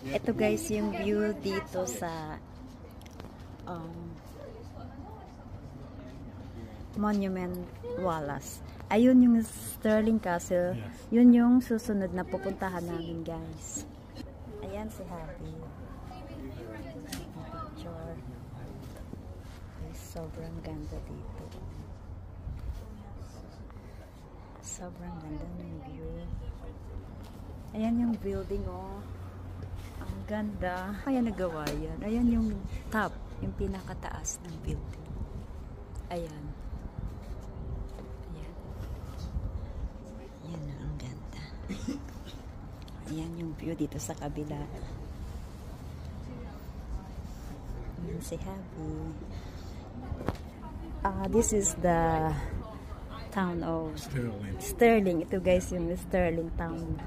Ito guys yung view dito sa Monument Wallace. Ayun yung Stirling Castle. Yun yung susunod na pupuntahan namin guys. Ayan si Happy. Picture. Sobrang ganda dito. Sobrang ganda ng view. Ayan yung building oh. Ang ganda. Kaya nagawa yan. Ayan yung top. Yung pinakataas ng building. Ayan. Ayan. Ayan na ang ganda. Ayan yung view dito sa kabila. Ayan si Happy. This is the town of Stirling. Ito guys yung Stirling town.